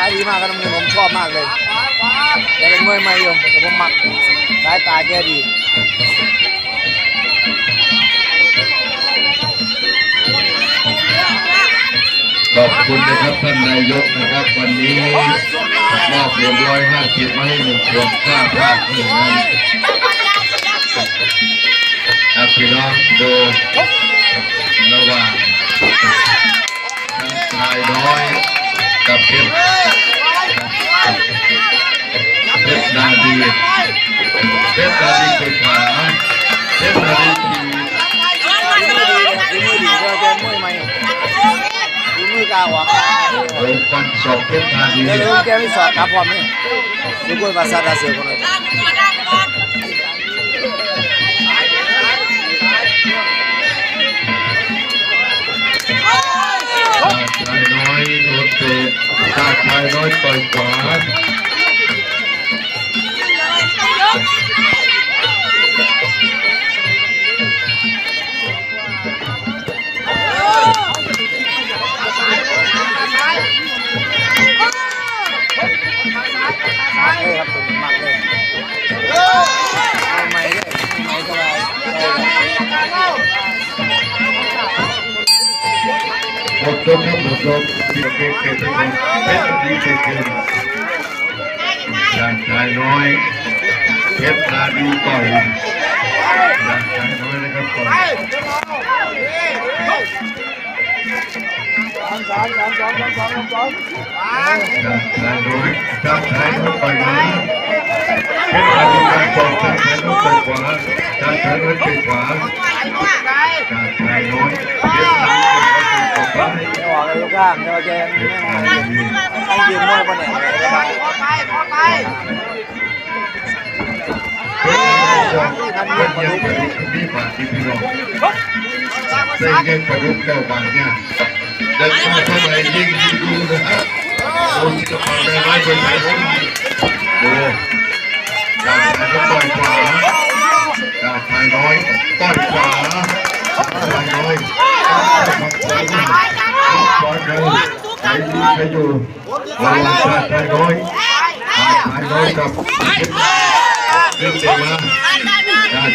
ายดีมากครับน้ำเงินผมชอบมากเลยแกเป็นมวยใหม่อยู่แต่ผมมักสายตาแกดีขอบคุณนะครับท่านนายกนะครับวันนี้มอบเหรียญ150มาให้1 ขวดค่าภาคหนึ่งนั้นครับพี่น้องดูระหว่างชายน้อยกับเพชรนาดีเป็นขาเพชรนาดีดีดีก็แกมวยใหม่ดีมือกาวะโอ้ฟันศอกเพชรนาดีแกไม่สอดครับพร้อมนี่ดีกว่าภาษาดาเซียคนเลยชายน้อยโดนเตะชายน้อยต่อยขวาหมดยกครับหมดยกที่เก็บไปเป็นเพชรดีเก่งชายน้อยเพชรนาดีต่อยชายน้อยนะครับต่อยชายน้อยต่อยมาเพชรนาดีการต่อยชายน้อยต่อยขวาชายน้อยต่อยขวาชายน้อยเพชรนาดีไม่ออกเลยลูกข้างเดี๋ยวแกไม่ยืนมวยปะเนี่ยท่านเย็นเย็นประดุกมีบาดที่พี่น้องเส้นเย็นประดุกเก้าบางเนี่ยเดินเข้าเท่าไหร่ยิ่งดูนะฮะโอ้ยจะฟังได้ไหมเป็นไงผมดูการชายน้อยต่อยขวาการชายน้อยต่อยขวาชายน้อยบอลเลยใครดีใครอยู่ระวังชายน้อยกับเดินเตะมา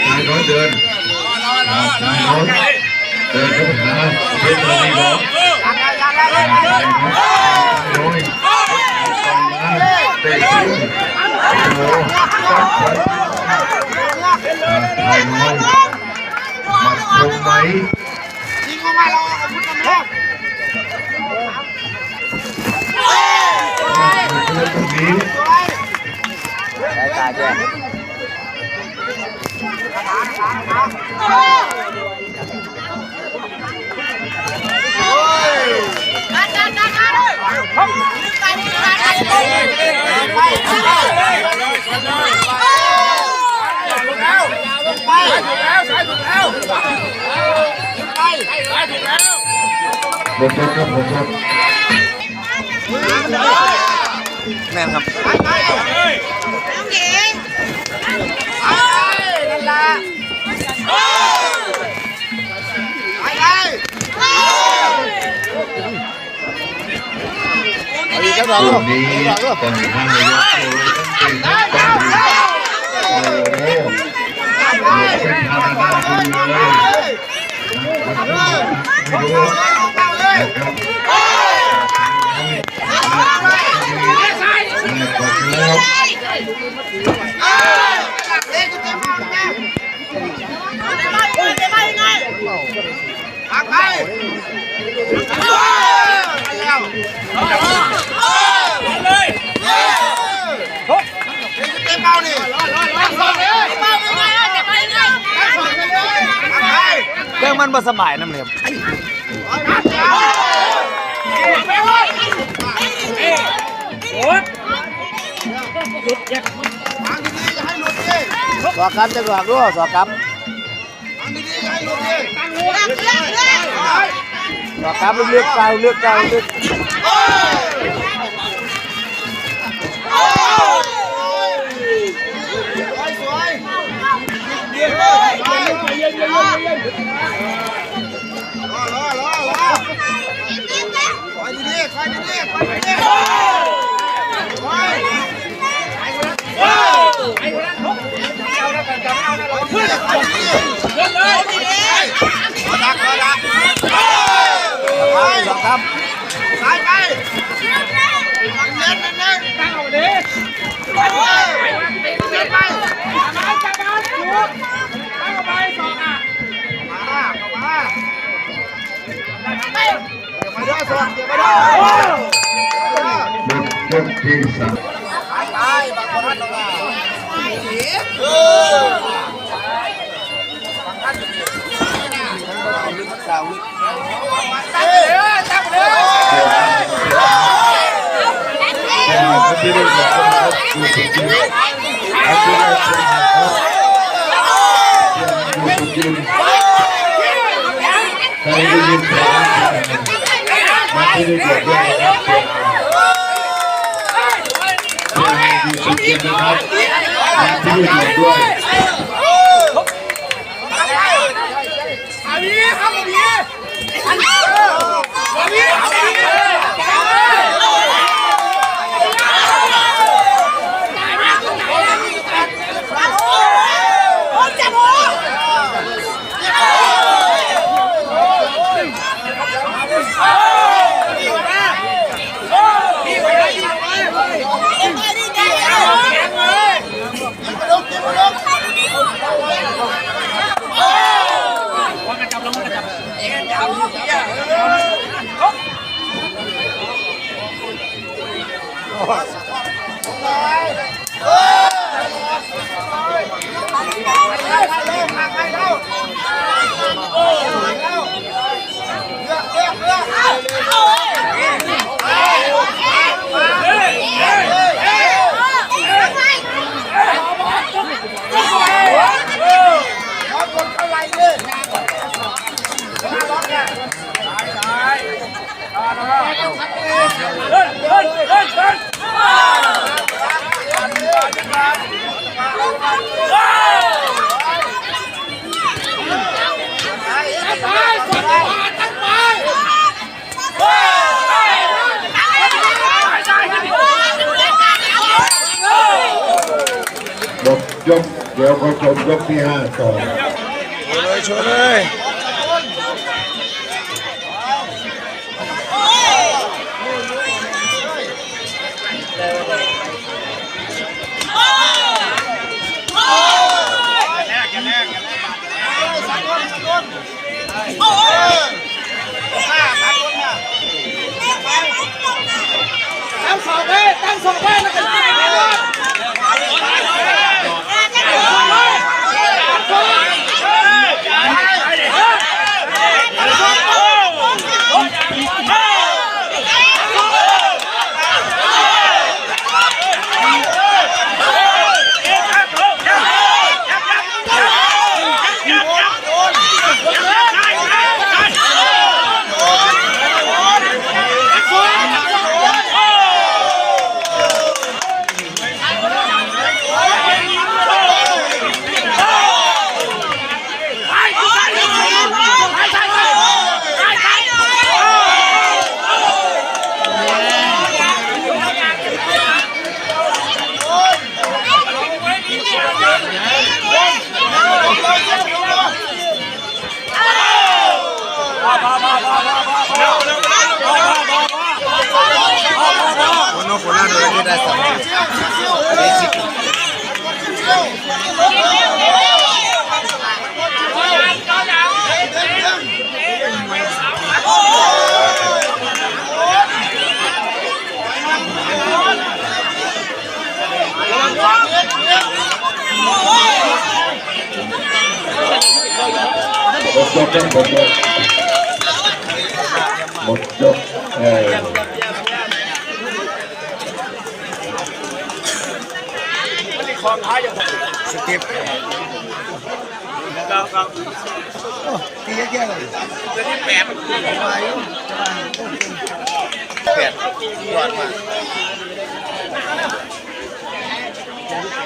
ชายน้อยเดินชายน้อยเดินเข้าหาเพชรนาดีน้อยเตะทิ้งโอ้ชายน้อยมัดคงไหมยิงออกมาเราอาวุธกันนะสายตาแกหมดแล้วครับหมดแล้วแม่ครับช่วงนี้ก่อนทางนายกโอ้ยต้องเป็นต้องโอ้โหเป็นธรรมดาดีเลยไม่รู้นะครับเรื่องมันบ่สบายน้ำเหลี่ยมสอกครับจะหลอกด้วยสอกครับสอกครับเลือกเก่าเลือกเก่าเลือก สองครับซ้ายไปเน้นตั้งเอาดิไปไปสองอ่ะมาด้วยสองเดี๋ยวมาด้วยยกที่สาม ตายบางคนท่านต้องมาลึกสาวลึกตั้งเลย ที่ได้จากคนครับดูสุดยอดอาชีพครับดูสุดยอดใครได้ยินเสียงมาที่ได้จากด้วยนะครับดูสุดยอดนะครับมาที่ได้จากด้วยยกเดี๋ยวเขาชมยกที่ห้าต่อชนเลย ตั้งสองเลยแล้วกันคนหน้าดูได้สองเบสิกหมดยกสเต็ปครับตีแย่ๆเลยตัวที่8มันคือมาอยู่8ยอดมาก